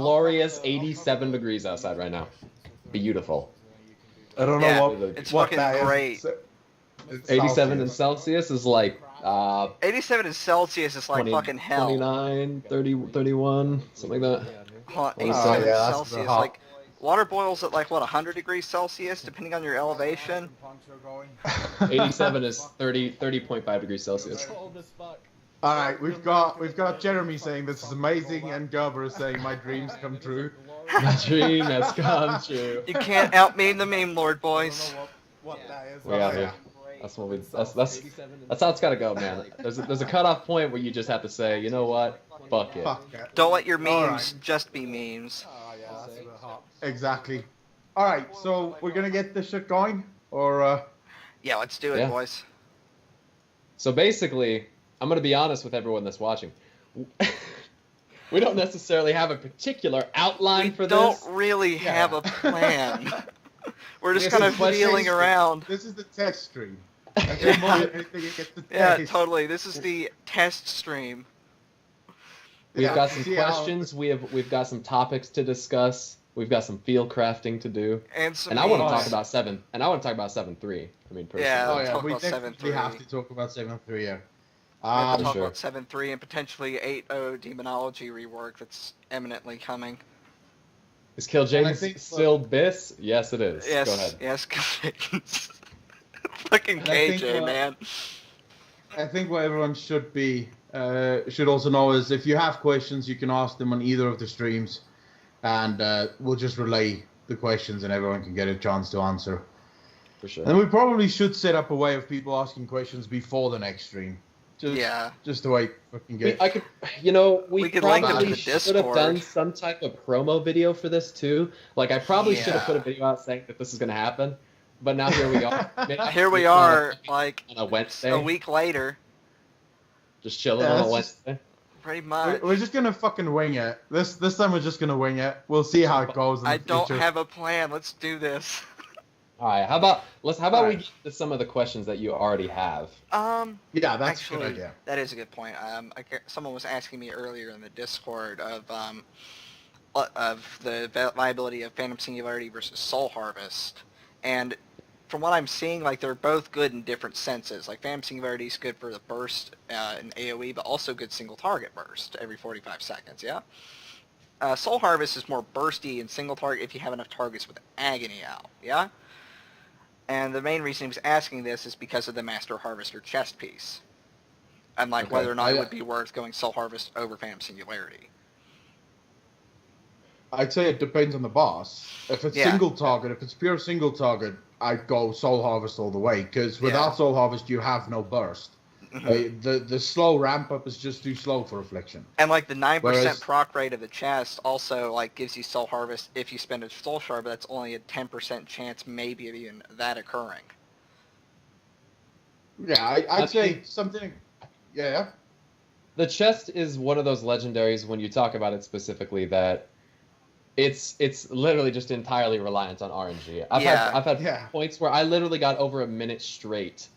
glorious 87 degrees outside right now. Beautiful. I don't know it's what fucking that great. It's 87 in Celsius is like 87 in Celsius is like 20, fucking hell. 29, 30, 31, something like that. Huh, Oh, 87 yeah, that's Celsius, hot. like water boils at like what 100 degrees Celsius, depending on your elevation. 87 is 30.5 degrees Celsius. All right, we've got Jeremy saying this is amazing, and Gerber is saying my dreams come true. My dream has come true. You can't out-meme the meme lord, boys. We out here. That's what we. That's how it's gotta go, man. There's a cutoff point where you just have to say, you know what, fuck it. Fuck it. Don't let your memes Alright. just be memes. Exactly. All right, so we're gonna get this shit going, or Yeah, let's do it, Yeah. boys. So basically, I'm gonna be honest with everyone that's watching. We don't necessarily have a particular outline for We this. don't really have a plan. We're just This kind is of questions. feeling around. this is the test stream. And more than anything, it gets the Yeah, taste. totally. This is the test stream. We've Yeah, got some see how- questions. We've got some topics to discuss. We've got some field crafting to do. And some And I want to memes. talk about 7. And I want to talk about 7.3. I mean, personally. Yeah. Oh yeah, talk we about definitely 7.3. have to talk about 7.3. Yeah. We have to talk sure. about 7.3 and potentially 8.0 demonology rework that's eminently coming. Is Kill And I James think- still Biss? Yes, it is. Yes, Go ahead. yes, fucking And I think, KJ, man. I think what everyone should also know is if you have questions, you can ask them on either of the streams, and we'll just relay the questions, and everyone can get a chance to answer. For sure. And we probably should set up a way of people asking questions before the next stream. Yeah. Just the way fucking get. I could, We could link them to probably the should have done Discord. some type of promo video for this too. Like, I probably should have Yeah. put a video out saying that this is going to happen. But now here we are. Here we are, like on a Wednesday. a week later, Just chilling Yeah, on a that's Wednesday. pretty much. We're just gonna fucking wing it. This time we're just gonna wing it. We'll see how it goes. In I the don't future. have a plan. Let's do this. All right. How about we Alright. get to some of the questions that you already have? Yeah, that's a Actually, good idea. that is a good point. Someone was asking me earlier in the Discord of the viability of Phantom Singularity versus Soul Harvest, and from what I'm seeing, like they're both good in different senses. Like Phantom Singularity is good for the burst in AOE, but also good single target burst every 45 seconds. Yeah. Soul Harvest is more bursty and single target if you have enough targets with Agony out. Yeah. And the main reason he was asking this is because of the Master Harvester chest piece. And like Okay. whether or not it would be worth going Soul Harvest over Phantom Singularity. I'd say it depends on the boss. If it's Yeah. single target, if it's pure single target, I'd go Soul Harvest all the way. Because without Yeah. Soul Harvest, you have no burst. The slow ramp up is just too slow for Affliction. And like the 9% Whereas- proc rate of the chest also like gives you Soul Harvest if you spend a Soul Shard, but that's only a 10% chance maybe of even that occurring. Yeah, I I'd say think- something. Yeah. The chest is one of those legendaries when you talk about it specifically that it's literally just entirely reliant on RNG. I've had Yeah. points where I literally got over a minute straight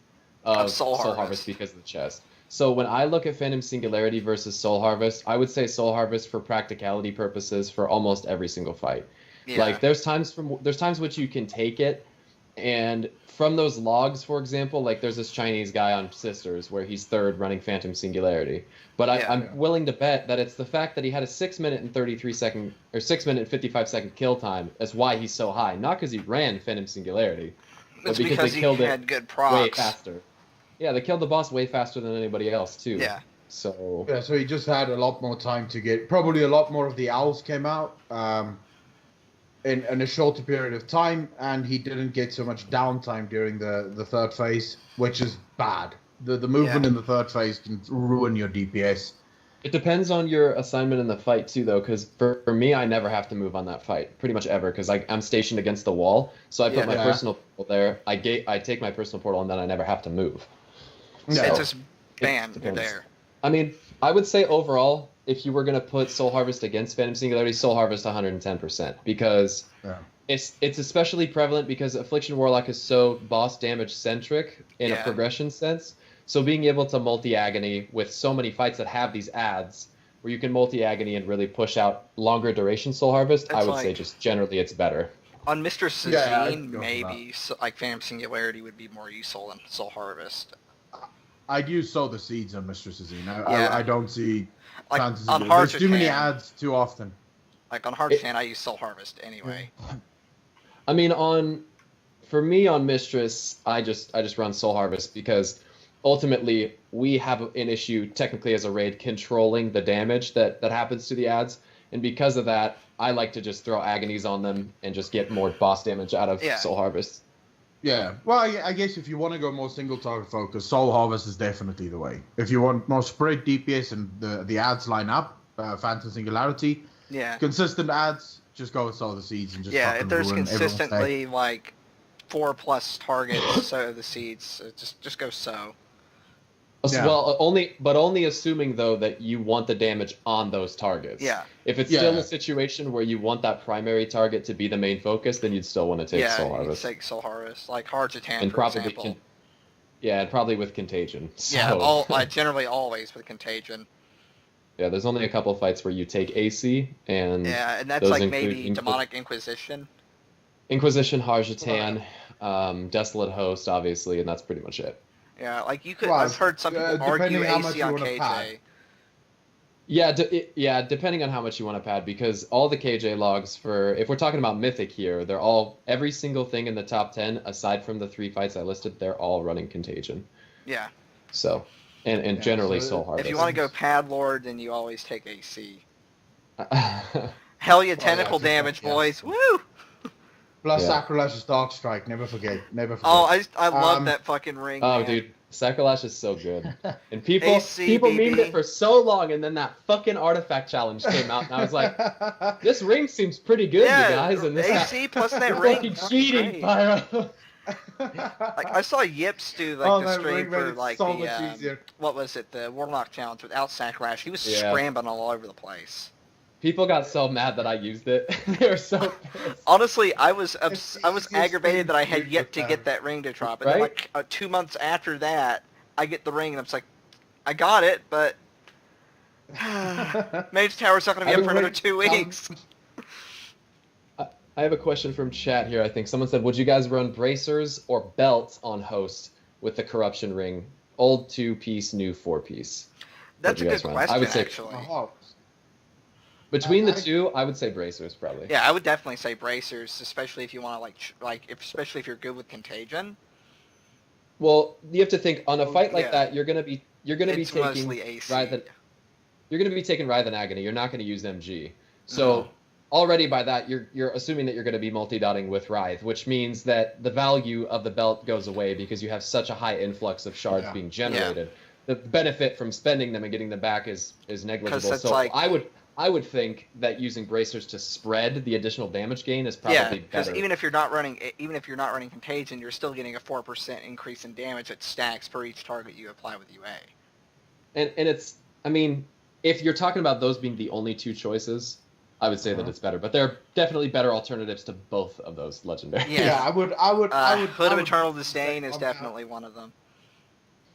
of Soul Soul Harvest. Harvest because of the chest. So when I look at Phantom Singularity versus Soul Harvest, I would say Soul Harvest for practicality purposes for almost every single fight. Yeah. Like there's times which you can take it, and from those logs, for example, like there's this Chinese guy on Sisters where he's third running Phantom Singularity. But I'm willing to bet that it's the fact that he had a 6 minute and 33 second or 6 minute and 55 second kill time that's why he's so high. Not because he ran Phantom Singularity, but it's because because they he killed had it good way procs. faster. Yeah, they killed the boss way faster than anybody else too. Yeah. So Yeah, so he just had a lot more time to get. Probably a lot more of the owls came out in a shorter period of time, and he didn't get so much downtime during the third phase, which is bad. The movement in the third phase can ruin your DPS. it depends on your assignment in the fight too, though, because for me, I never have to move on that fight, pretty much ever, because I'm stationed against the wall. So I put my personal portal there. I take my personal portal, and then I never have to move. No. It's just bam, you're depends. there. I mean, I would say overall, if you were going to put Soul Harvest against Phantom Singularity, Soul Harvest 110%, because it's especially prevalent because Affliction Warlock is so boss damage centric in a progression sense. So being able to multi-agony with so many fights that have these adds where you can multi-agony and really push out longer duration Soul Harvest, I would say just generally it's better. On Mistress Zine, maybe like Phantom Singularity would be more useful than Soul Harvest. I'd use Sow the Seeds on Mistress Zine. I don't see like on There's too many ads too often. Like on Hearthstone, I use Soul Harvest anyway. I mean, for me on Mistress, I just run Soul Harvest because ultimately we have an issue technically as a raid controlling the damage that happens to the ads, and because of that, I like to just throw agonies on them and just get more boss damage out of Soul Harvest. Yeah, well, I guess if you want to go more single target focus, Soul Harvest is definitely the way. If you want more spread DPS and the ads line up, Phantom Singularity, consistent ads, just go with Sow the Seeds and just if there's consistently like 4+ targets, Sow the Seeds, just go Sow. Well, only assuming though that you want the damage on those targets. Yeah. If it's still a situation where you want that primary target to be the main focus, then you'd still want to take Soul Harvest. Yeah, take Soul Harvest, like Harjatan, for example. And probably with Contagion. So. Yeah, generally always with Contagion. Yeah, there's only a couple of fights where you take AC, and and that's like maybe Demonic Inquisition. Inquisition, Harjatan, Desolate Host, obviously, and that's pretty much it. Yeah, like you could. I've heard some people argue AC on KJ. Yeah, depending on how much you want to pad, because all the KJ logs if we're talking about Mythic here, they're all every single thing in the top 10 aside from the 3 fights I listed, they're all running Contagion. Yeah. So, and generally Soul Harvest. If you want to go Pad Lord, then you always take AC. Hell yeah, tentacle damage, boys! Woo! Plus Sacrilash's Dark Strike, never forget. Oh, I love that fucking ring. Oh, man. Dude, Sacrilash is so good. And people memed it for so long, and then that fucking artifact challenge came out, and I was like, this ring seems pretty good, you guys. And this AC plus that ring. Fucking cheating, Pyro. Like I saw Yips do the stream for like what was it, the Warlock challenge without Sacrilash. He was scrambling all over the place. People got so mad that I used it. They were so pissed. Honestly, I was aggravated that I had yet to get that ring to drop. And then like 2 months after that, I get the ring, and I'm just like, I got it, but Mage Tower's not going to be up for another 2 weeks. I have a question from chat here, I think. Someone said, would you guys run bracers or belts on host with the corruption ring? Old 2-piece, new 4-piece. That's a good question, I would say, actually. Between the two, I would say bracers probably. Yeah, I would definitely say bracers, especially if you want to especially if you're good with Contagion. Well, you have to think on a fight like that, you're gonna be taking Writhen. You're gonna be taking Writhen Agony. You're not gonna use MG. So already by that, you're assuming that you're gonna be multi-dotting with Writhe, which means that the value of the belt goes away because you have such a high influx of shards being generated. The benefit from spending them and getting them back is negligible. So I would think that using bracers to spread the additional damage gain is probably better. Because even if you're not running Contagion, you're still getting a 4% increase in damage that stacks per each target you apply with UA. And it's, I mean, if you're talking about those being the only 2 choices, I would say that it's better. But there are definitely better alternatives to both of those legendaries. Yeah, I would. Hood of Eternal Disdain is definitely one of them.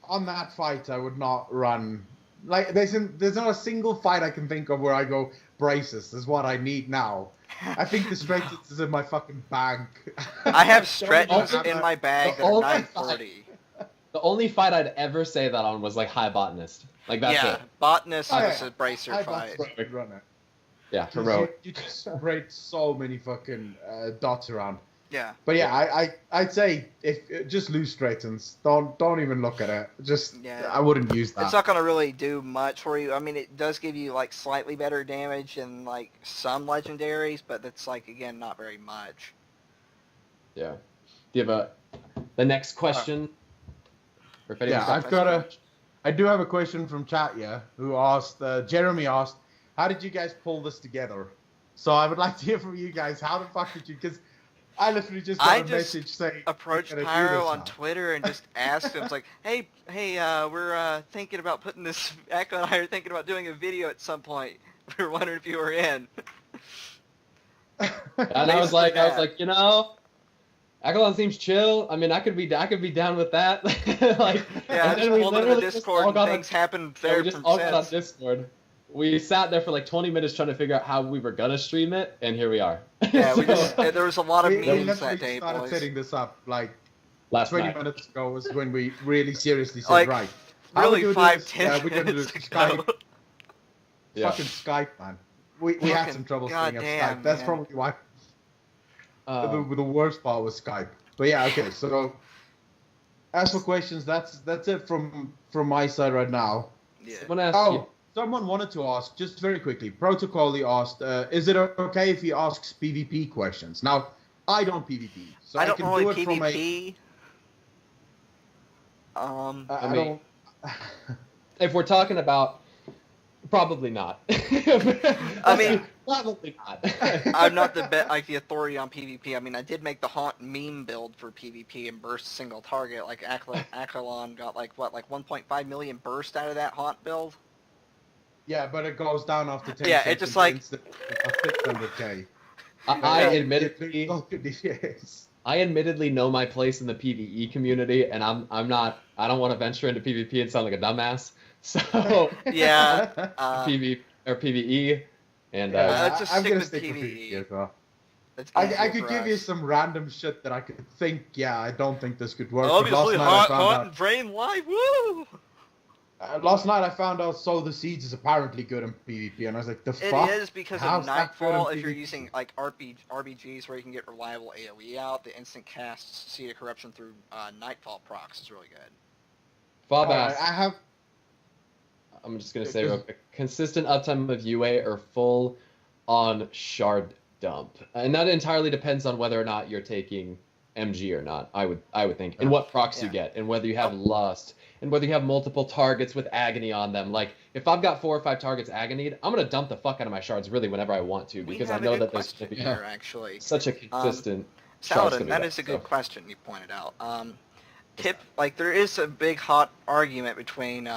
On that fight, I would not run. Like, there's not a single fight I can think of where I go, braces is what I need now. I think the stretches is in my fucking bag. I have stretches in my bag that are 940. The only fight I'd ever say that on was like High Botanist. Like that's it. Botanist versus Bracer fight. Yeah, heroic. You just spread so many fucking dots around. Yeah. But yeah, I'd say if just lose straightens. Don't even look at it. I wouldn't use that. It's not gonna really do much for you. I mean, it does give you like slightly better damage than like some legendaries, but that's like again not very much. Yeah. Do you have the next question? I do have a question from chat. Yeah, who asked? Jeremy asked, "How did you guys pull this together?" So I would like to hear from you guys. How the fuck did you? Because I literally just got a message saying. Approached Pyro on Twitter and just asked him, like, hey, we're thinking about putting this. Echo and I are thinking about doing a video at some point. We were wondering if you were in. And I was like, you know, Akalon seems chill. I mean, I could be down with that. Like, yeah, I just pulled into the Discord and things happened there. We just all got on Discord. we sat there for like 20 minutes trying to figure out how we were gonna stream it, and here we are. Yeah, there was a lot of memes that we day, started boys. setting this up like Last 20 night. minutes ago was when we really seriously said, Like, right. Really, how we 5-10 we're gonna do minutes this ago. Skype. Yeah. Fucking Skype, man. We had some trouble setting up goddamn, Skype. That's man. probably why. The worst part was Skype. But yeah, okay. So as for questions, that's it from my side right now. Yeah. Someone asked you. Someone wanted to ask, just very quickly, Protocol asked, is it okay if he asks PvP questions? Now, I don't PvP, so I don't can really do it PvP. I don't... If we're talking about, probably not. I mean, probably not. I'm not the authority on PvP. I mean, I did make the Haunt meme build for PvP and burst single target. Like Acrylon got like 1.5 million burst out of that Haunt build. Yeah, but it goes down after 10 Yeah, seconds. it just like... 600k. I admittedly know my place in the PvE community, and I don't want to venture into PvP and sound like a dumbass. So yeah, PvP or PvE, and let's just I'm stick gonna with stick with PvE. PvE as well. That's I easier could for give us. you some random shit that I could think, yeah, I don't think this could work. but Obviously, last night I found Haunt out- and Brain Live, woo! Last night I found out Sow the Seeds is apparently good in PvP, and I was like, the fuck? It is because How's of that good in Nightfall. If you're PvP? using like RBGs where you can get reliable AoE out, the instant cast Seed of Corruption through Nightfall procs is really good. Fob Alright, asked, I have... I'm just gonna say real quick, consistent uptime of UA or full on shard dump, and that entirely depends on whether or not you're taking MG or not. I would think, and what procs you get, and whether you have lust, and whether you have multiple targets with agony on them. Like if I've got 4 or 5 targets agonied, I'm gonna dump the fuck out of my shards really whenever I want to, because I know that there's gonna be here, actually. such a consistent. Saladin, that is a good question you pointed out. Like there is a big hot argument between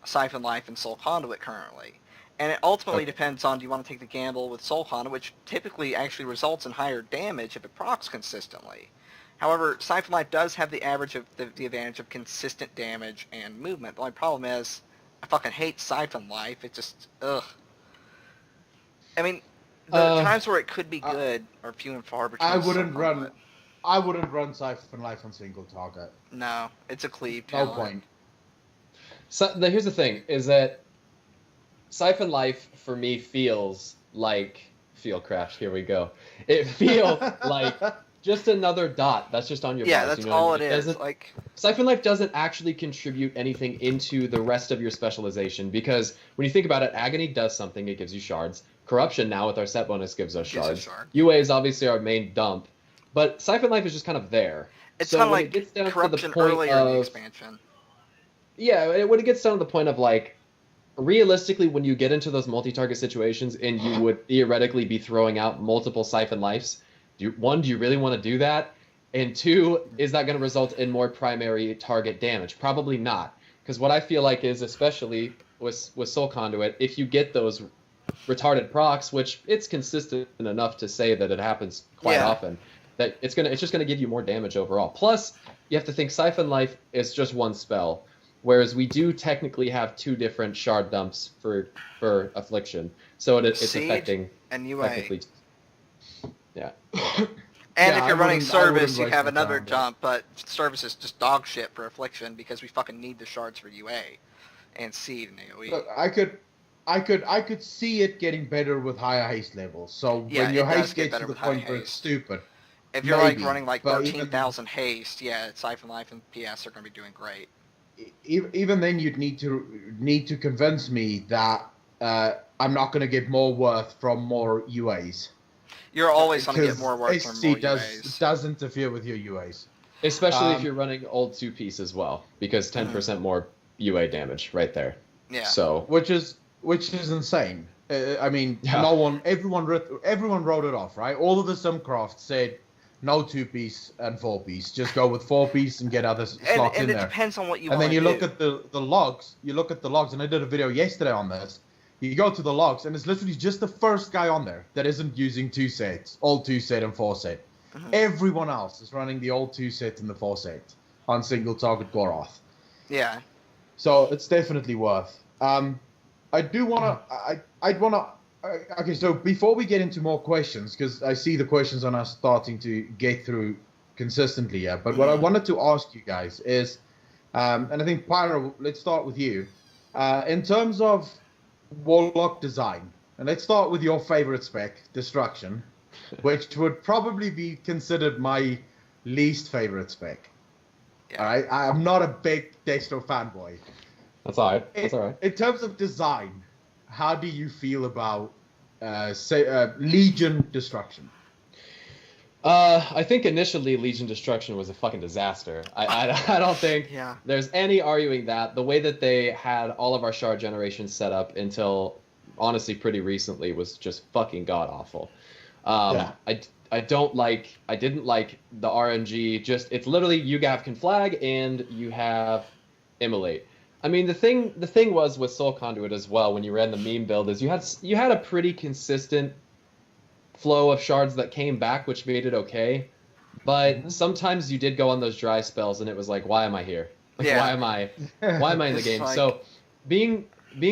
Siphon Life and Soul Conduit currently. And it ultimately depends on, do you want to take the gamble with Soul Conduit, which typically actually results in higher damage if it procs consistently. However, Siphon Life does have the advantage of consistent damage and movement. The only problem is, I fucking hate Siphon Life. It just, ugh. I mean, the times where it could be good are few and far between. I wouldn't run Siphon Life on single target. No, it's a cleave No talent. point. So here's the thing: is that Siphon Life for me feels like Feelcraft. Here we go. It feels like just another dot that's just on your Yeah, bars, that's you know all what I it mean? is. Like Siphon Life doesn't actually contribute anything into the rest of your specialization, because when you think about it, Agony does something, it gives you shards. Corruption now with our set bonus gives us shards. UA is obviously our main dump, but Siphon Life is just kind of there. it's So kind of when like it gets down to the Corruption point earlier in the of- expansion. Yeah, when it gets down to the point of like, realistically, when you get into those multi-target situations and you would theoretically be throwing out multiple Siphon Lives, do you really want to do that? And 2, is that going to result in more primary target damage? Probably not. Because what I feel like is, especially with Soul Conduit, if you get those retarded procs, which it's consistent enough to say that it happens quite often, that it's just gonna give you more damage overall. Plus, you have to think Siphon Life is just one spell, whereas we do technically have 2 different shard dumps for Affliction, so it's Seed affecting and UA. technically. Yeah. And Yeah, if you're I running wouldn't Service, you waste have my another time, but- dump, but Service is just dog shit for Affliction because we fucking need the shards for UA and Seed and AoE. Look, I could see it getting better with higher haste levels. So Yeah, when your it does haste get gets better to the with high point where it's haste. stupid, If you're maybe, like running like but even- 13,000 haste, yeah, Siphon Life and PS are going to be doing great. even then you'd need to convince me that I'm not going to get more worth from more UAs. You're always going to get Because more work from SC more UAs. does interfere with your UAs. Especially if you're running old 2-piece as well, because 10% more UA damage right there. Yeah. So Which is insane. I mean, everyone wrote it off, right? All of the Simcraft said no 2-piece and 4-piece. Just go with 4-piece and get other slots and in it there. depends on what you And want then to you do. look at the logs. You look at the logs, and I did a video yesterday on this. You go to the logs, and it's literally just the first guy on there that isn't using 2 sets, old 2 set and 4 set. Everyone else is running the old 2 set and the 4 set on single target Goroth. Yeah. So it's definitely worth. I do want to. I'd want to. Okay, so before we get into more questions, because I see the questions on us starting to get through consistently, yeah. But what I wanted to ask you guys is, and I think Pyro, let's start with you. In terms of Warlock design, and let's start with your favorite spec, Destruction, which would probably be considered my least favorite spec. Yeah. All right, I'm not a big Destro fanboy. That's all right. That's all right. In terms of design, how do you feel about Legion Destruction? I think initially Legion Destruction was a fucking disaster. I don't think there's any arguing that. The way that they had all of our shard generations set up until, honestly, pretty recently was just fucking god-awful. I didn't like the RNG. Just, it's literally you have Conflag and you have Immolate. I mean, the thing was with Soul Conduit as well, when you ran the meme build, is you had a pretty consistent flow of shards that came back, which made it okay. But sometimes you did go on those dry spells, and it was like, why am I here? Like, why am I in the game? Like... So, being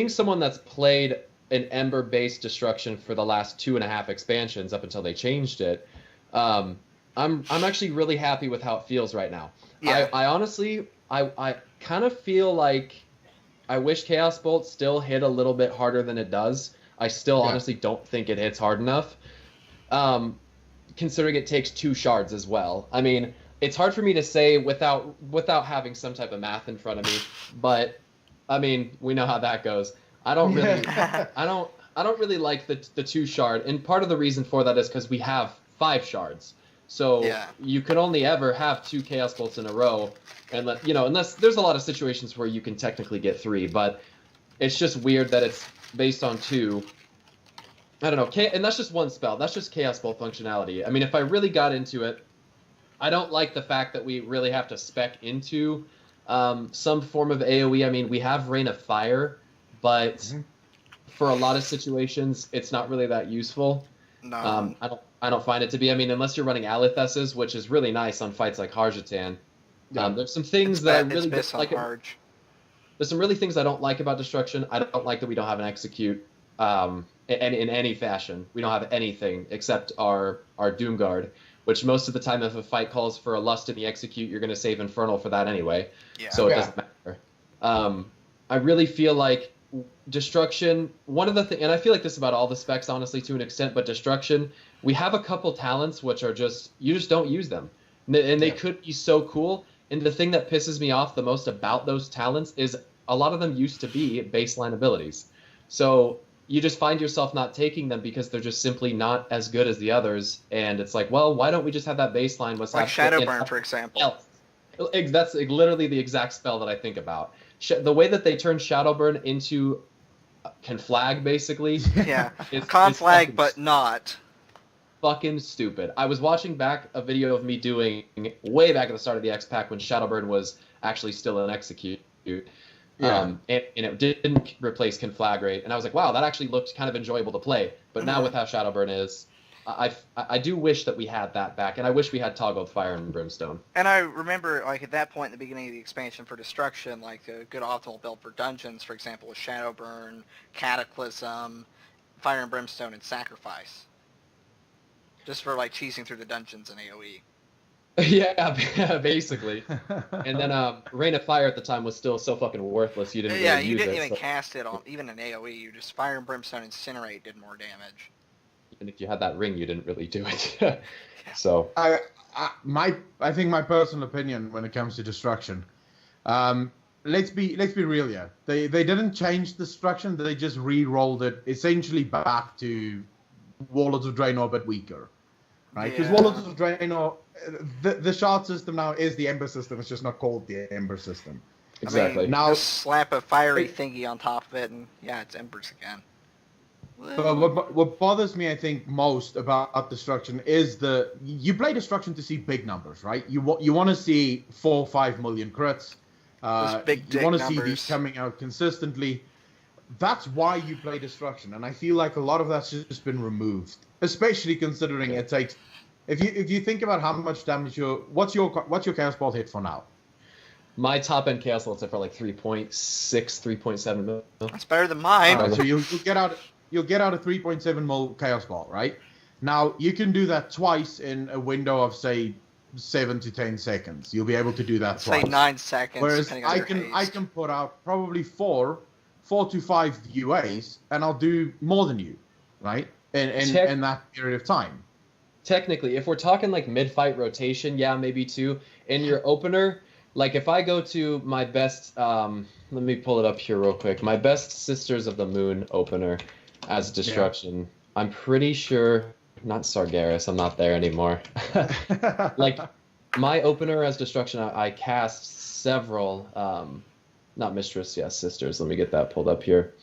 someone that's played an Ember-based Destruction for the last 2.5 expansions up until they changed it, I'm actually really happy with how it feels right now. Yeah. I honestly, I kind of feel like I wish Chaos Bolt still hit a little bit harder than it does. I still honestly don't think it hits hard enough, considering it takes 2 shards as well. I mean, it's hard for me to say without having some type of math in front of me, but I mean, we know how that goes. I don't really, I don't really like the 2 shard, and part of the reason for that is because we have 5 shards. So you can only ever have 2 Chaos Bolts in a row, and unless there's a lot of situations where you can technically get 3, but it's just weird that it's based on 2. I don't know, and that's just one spell. That's just Chaos Bolt functionality. I mean, if I really got into it, I don't like the fact that we really have to spec into some form of AoE. I mean, we have Rain of Fire, but for a lot of situations, it's not really that useful. No. I don't find it to be. I mean, unless you're running Alethesses, which is really nice on fights like Harjatan. There's some things that I really don't like. There's some really things I don't like about Destruction. I don't like that we don't have an Execute in any fashion. We don't have anything except our Doomguard, which most of the time if a fight calls for a Lust in the Execute, you're going to save Infernal for that anyway. Yeah. So it doesn't matter. I really feel like Destruction, one of the things, and I feel like this about all the specs, honestly, to an extent, but Destruction, we have a couple talents which are you just don't use them. And they could be so cool. And the thing that pisses me off the most about those talents is a lot of them used to be baseline abilities. So you just find yourself not taking them because they're just simply not as good as the others. And it's like, well, why don't we just have that baseline? Like Shadowburn, for example. That's literally the exact spell that I think about. The way that they turn Shadowburn into Conflag, basically. Yeah, Conflag, but not. Fucking stupid. I was watching back a video of me doing way back at the start of the X-Pack when Shadowburn was actually still an Execute. And it didn't replace Conflagrate. And I was like, wow, that actually looked kind of enjoyable to play. But now with how Shadowburn is, I do wish that we had that back, and I wish we had Toggled Fire and Brimstone. And I remember, like, at that point in the beginning of the expansion for Destruction, like, a good optimal build for dungeons, for example, was Shadowburn, Cataclysm, Fire and Brimstone, and Sacrifice. Just for, like, cheesing through the dungeons in AoE. Yeah, basically. And then Rain of Fire at the time was still so fucking worthless, you didn't really use it. Yeah, you didn't even cast it on, even in AoE, you just Fire and Brimstone Incinerate did more damage. And if you had that ring, you didn't really do it. So I think my personal opinion when it comes to Destruction, let's be real here. They didn't change Destruction. They just re-rolled it essentially back to Warlords of Draenor, but weaker, right? Because Warlords of Draenor, the shard system now is the Ember system. It's just not called the Ember system. Exactly. I mean, now just slap a fiery thingy on top of it, and it's Embers again. But what bothers me, I think, most about Destruction is you play Destruction to see big numbers, right? You want to see 4 or 5 million crits. You want to see these coming out consistently. That's why you play Destruction, and I feel like a lot of that's just been removed, especially considering it takes. If you think about how much damage what's your Chaos Bolt hit for now? My top end Chaos Bolts are for like 3.6, 3.7 mil. That's better than mine. Right, so you'll get out a 3.7 mil Chaos Bolt, right? Now you can do that twice in a window of say 7 to 10 seconds. You'll be able to do that twice. Say 9 seconds. Whereas I can put out probably 4 to 5 UAs, and I'll do more than you, right? In that period of time. Technically, if we're talking like mid-fight rotation, yeah, maybe 2. In your opener, like if I go to my best, let me pull it up here real quick. My best Sisters of the Moon opener as Destruction. Yeah. I'm pretty sure, not Sargeras, I'm not there anymore. Like my opener as Destruction, I cast several, not Mistress, yeah, Sisters. Let me get that pulled up here.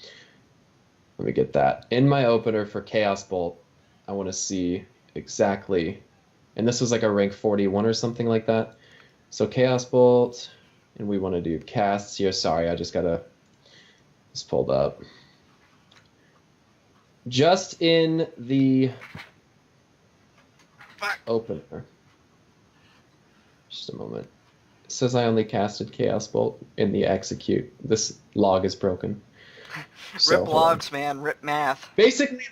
Let me get that. In my opener for Chaos Bolt, I want to see exactly, and this was like a rank 41 or something like that. So Chaos Bolt, and we want to do casts here. Sorry, I just got this pulled up. Just in the opener. Just a moment. It says I only casted Chaos Bolt in the execute. This log is broken. Rip logs, man. Rip math. Basically,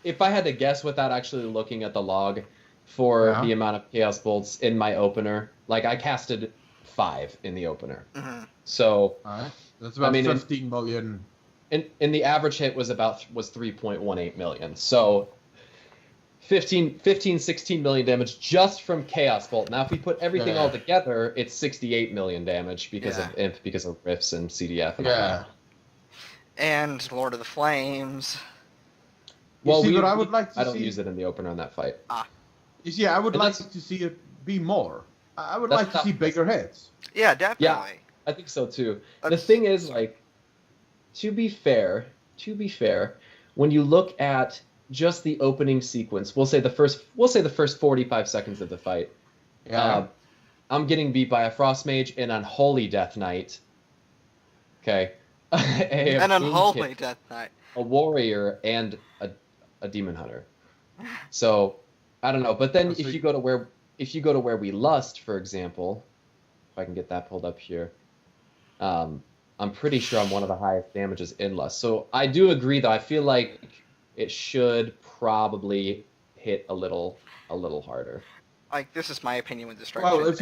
if I had to guess without actually looking at the log for the amount of Chaos Bolts in my opener, like I casted 5 in the opener. Mm-hmm. So that's about 15 million. And the average hit was 3.18 million. So 16 million damage just from Chaos Bolt. Now if we put everything all together, it's 68 million damage because of Imp, because of Rifts and CDF. And all that. And Lord of the Flames. Well, I would like to see. I don't use it in the opener on that fight. You see, I would like to see it be more. I would like to see bigger hits. Yeah, definitely. Yeah, I think so too. The thing is, like, to be fair, when you look at just the opening sequence, we'll say the first 45 seconds of the fight. Yeah. I'm getting beat by a Frost Mage, an Unholy Death Knight. Okay. An Unholy Death Knight. A Warrior and a Demon Hunter. So I don't know, but then if you go to where we lust, for example, if I can get that pulled up here, I'm pretty sure I'm one of the highest damages in lust. So I do agree, though. I feel like it should probably hit a little harder. Like, this is my opinion with Destruction. Well,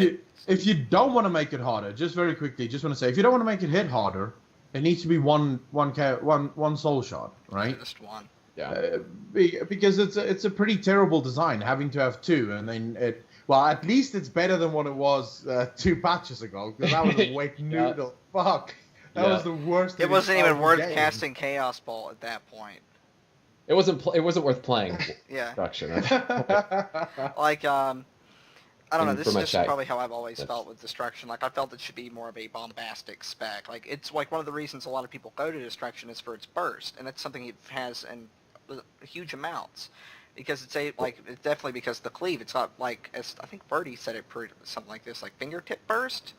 if you don't want to make it harder, just very quickly, just want to say, if you don't want to make it hit harder, it needs to be one soul shot, right? Just one. Yeah. Because it's a pretty terrible design, having to have 2, and then at least it's better than what it was 2 patches ago, because that was a wet noodle. Fuck. That was the worst. It wasn't even worth casting Chaos Bolt at that point. It wasn't worth playing. Destruction. Like, I don't know, this is just probably how I've always felt with Destruction. Like, I felt it should be more of a bombastic spec. Like, it's like one of the reasons a lot of people go to Destruction is for its burst, and that's something it has in huge amounts. Because it's definitely because the cleave, it's not like, as I think Birdie said it something like this, like fingertip burst?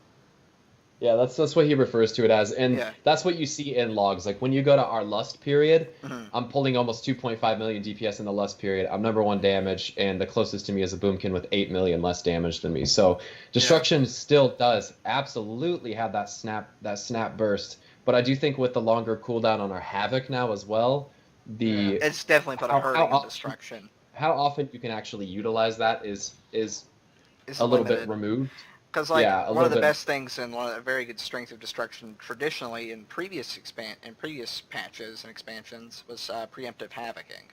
Yeah, that's what he refers to it as, and that's what you see in logs. Like when you go to our lust period, I'm pulling almost 2.5 million DPS in the lust period. I'm number 1 damage, and the closest to me is a Boomkin with 8 million less damage than me. So Destruction still does absolutely have that snap burst, but I do think with the longer cooldown on our Havoc now as well, it's definitely put a hurting on Destruction. How often you can actually utilize that is a little bit removed. Because one of the best things and one of the very good strengths of Destruction traditionally in previous patches and expansions was preemptive havocing.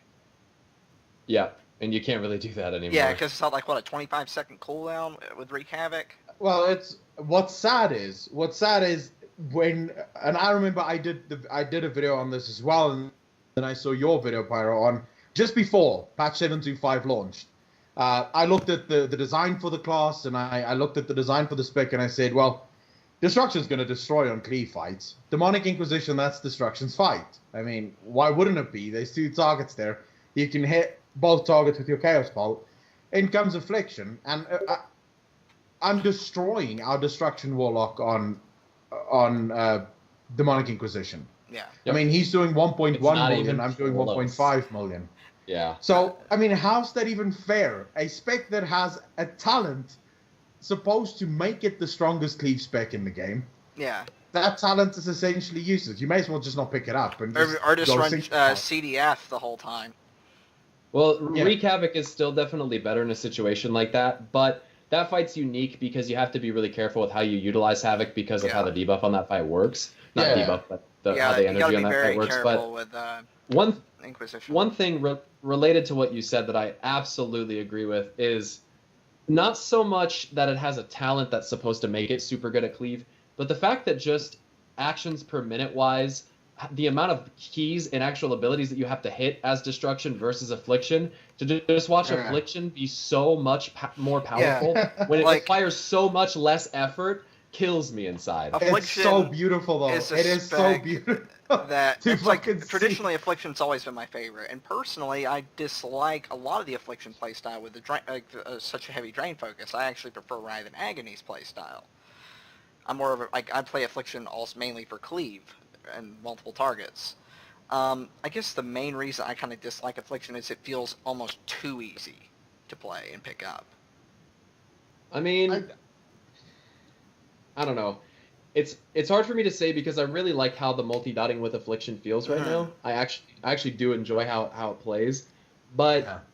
Yeah, and you can't really do that anymore. Yeah, because it's not like a 25-second cooldown with wreak havoc. Well, what's sad is when, and I remember I did a video on this as well, and then I saw your video, Pyro, on just before patch 7.25 launched. I looked at the design for the class, and I looked at the design for the spec, and I said, well, Destruction's going to destroy on cleave fights. Demonic Inquisition, that's Destruction's fight. I mean, why wouldn't it be? There's 2 targets there. You can hit both targets with your Chaos Bolt. In comes Affliction, and I'm destroying our Destruction Warlock on Demonic Inquisition. Yeah. I mean, he's doing 1.1 million, I'm doing 1.5 million. Yeah. So, I mean, how's that even fair? A spec that has a talent supposed to make it the strongest cleave spec in the game. Yeah. That talent is essentially useless. You may as well just not pick it up and or just go run sync CDF the whole time. Well, Wreak Havoc is still definitely better in a situation like that, but that fight's unique because you have to be really careful with how you utilize Havoc because of how the debuff on that fight works. Not debuff, but how the energy on that fight works. But with, Inquisition. One thing related to what you said that I absolutely agree with is not so much that it has a talent that's supposed to make it super good at cleave, but the fact that just actions per minute wise, the amount of keys and actual abilities that you have to hit as Destruction versus Affliction, to just watch Affliction be so much more powerful when it requires so much less effort, kills me inside. It's so beautiful, though. It is so beautiful. Traditionally, Affliction's always been my favorite, and personally, I dislike a lot of the Affliction playstyle with the such a heavy drain focus. I actually prefer Writhe and Agony's playstyle. I'm more of a, I play Affliction also mainly for cleave and multiple targets. I guess the main reason I kind of dislike Affliction is it feels almost too easy to play and pick up. I mean, I don't know. It's hard for me to say because I really like how the multi-dotting with Affliction feels right now. I actually do enjoy how it plays, but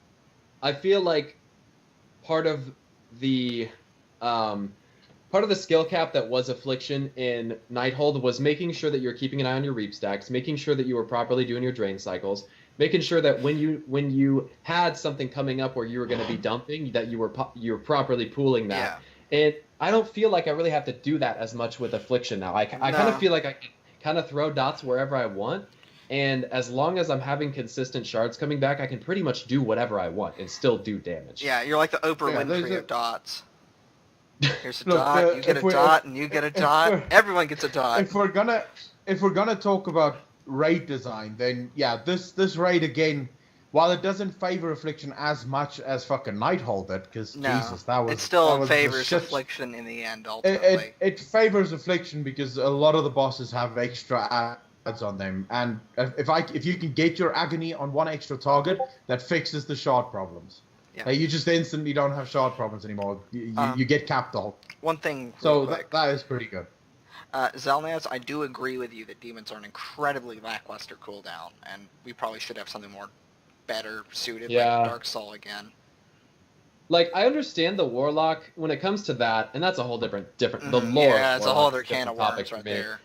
I feel like part of the skill cap that was Affliction in Nighthold was making sure that you're keeping an eye on your reap stacks, making sure that you were properly doing your drain cycles, making sure that when you had something coming up where you were going to be dumping, that you were properly pooling that. Yeah. And I don't feel like I really have to do that as much with Affliction now. I kind of feel like I can kind of throw dots wherever I want, and as long as I'm having consistent shards coming back, I can pretty much do whatever I want and still do damage. Yeah, you're like the Oprah Winfrey of dots. Here's a dot, you get a dot, and you get a dot. Everyone gets a dot. If we're gonna talk about raid design, then this raid again, while it doesn't favor Affliction as much as fucking Nighthold did, because Jesus, it still favors Affliction in the end. Ultimately, it favors Affliction because a lot of the bosses have extra adds on them, and if you can get your Agony on one extra target, that fixes the shard problems. Yeah. You just instantly don't have shard problems anymore. You get capped the whole. One thing. So that is pretty good. Zelnaz, I do agree with you that demons are an incredibly lackluster cooldown, and we probably should have something more better suited, like Dark Soul again. Like, I understand the Warlock when it comes to that, and that's a whole different the lore. Yeah, it's a whole other can of worms right there.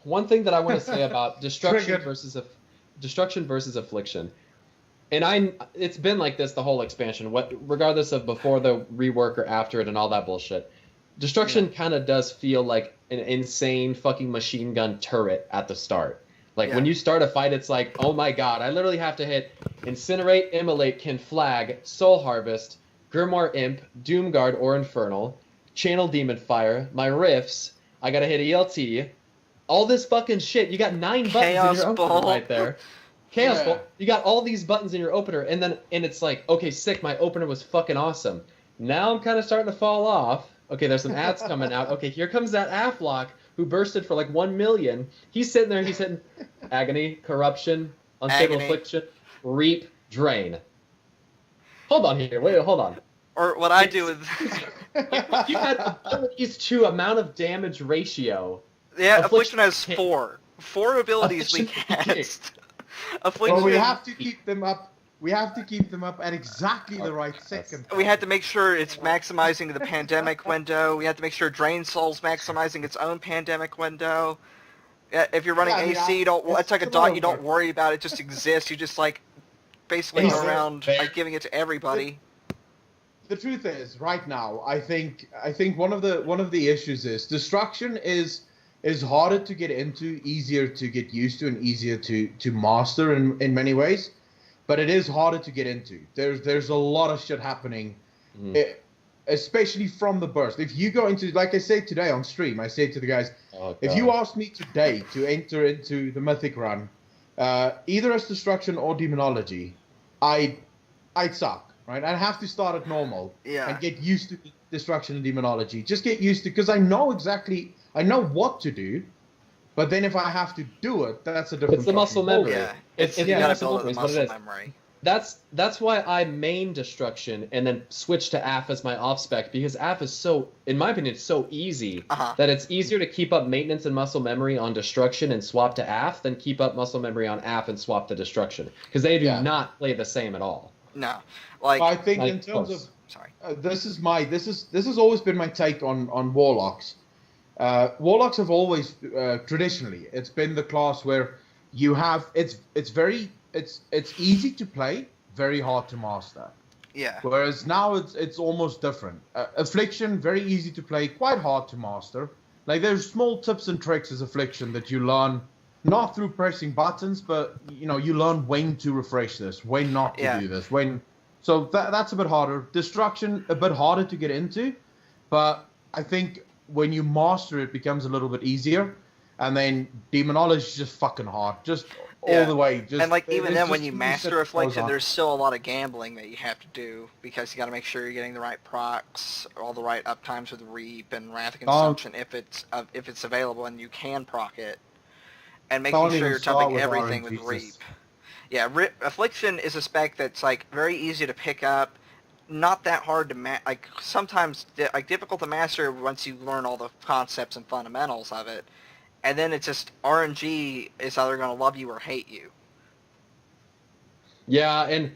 One thing that I want to say about Destruction versus Affliction, and it's been like this the whole expansion, regardless of before the rework or after it and all that bullshit. Destruction kind of does feel like an insane fucking machine gun turret at the start. Like, when you start a fight, it's like, oh my god, I literally have to hit Incinerate, Immolate, Conflag, Soul Harvest, Grimoire Imp, Doomguard or Infernal, Channel Demon Fire, my Riffs, I gotta hit ELT, all this fucking shit. You got 9 buttons in your opener right there. Chaos Bolt. You got all these buttons in your opener, and it's like, okay, sick, my opener was fucking awesome. Now I'm kind of starting to fall off. Okay, there's some ads coming out. Okay, here comes that Aflock who bursted for like 1 million. He's sitting there, he's hitting Agony, Corruption, Unstable Affliction, Reap, Drain. Hold on here, hold on. Or what I do is... you had abilities to amount of damage ratio. Yeah, Affliction has 4. 4 abilities we cast. Affliction... Well, we have to keep them up. We have to keep them up at exactly the right second. We had to make sure it's maximizing the pandemic window. We had to make sure Drain Soul's maximizing its own pandemic window. If you're running AC, it's like a dot you don't worry about. It just exists. You just like basically go around like giving it to everybody. The truth is, right now, I think one of the issues is Destruction is harder to get into, easier to get used to, and easier to master in many ways. But it is harder to get into. There's a lot of shit happening, especially from the burst. If you go into, like I said today on stream, I said to the guys, if you asked me today to enter into the Mythic run, either as Destruction or Demonology, I'd suck, right? I'd have to start at normal and get used to Destruction and Demonology. Just get used to, because I know what to do. But then if I have to do it, that's a different... It's the muscle memory. Yeah. You gotta build the muscle memory. that's why I main Destruction and then switch to AF as my off spec, because AF is so, in my opinion, it's so easy that it's easier to keep up maintenance and muscle memory on Destruction and swap to AF than keep up muscle memory on AF and swap to Destruction, because they do not play the same at all. No, like I think in terms of this has always been my take on Warlocks. Warlocks have always traditionally it's been the class where you have it's easy to play, very hard to master. Yeah. Whereas now it's almost different. Affliction, very easy to play, quite hard to master. Like there's small tips and tricks as Affliction that you learn not through pressing buttons, but you learn when to refresh this, when not to do this, when. So that's a bit harder. Destruction, a bit harder to get into, but I think when you master it, becomes a little bit easier. And then Demonology is just fucking hard, just all the way. Just, and like even then, when you master Affliction, there's still a lot of gambling that you have to do, because you got to make sure you're getting the right procs, all the right uptimes with Reap and Wrath of Consumption if it's available and you can proc it, and making sure you're jumping everything with Reap. Yeah, Affliction is a spec that's like very easy to pick up, not that hard to sometimes difficult to master once you learn all the concepts and fundamentals of it, and then it's just RNG is either going to love you or hate you. Yeah, and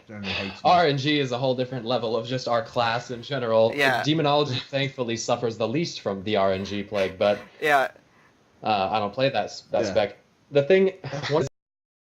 RNG is a whole different level of just our class in general. Yeah. Demonology thankfully suffers the least from the RNG plague, but I don't play that spec. The thing, one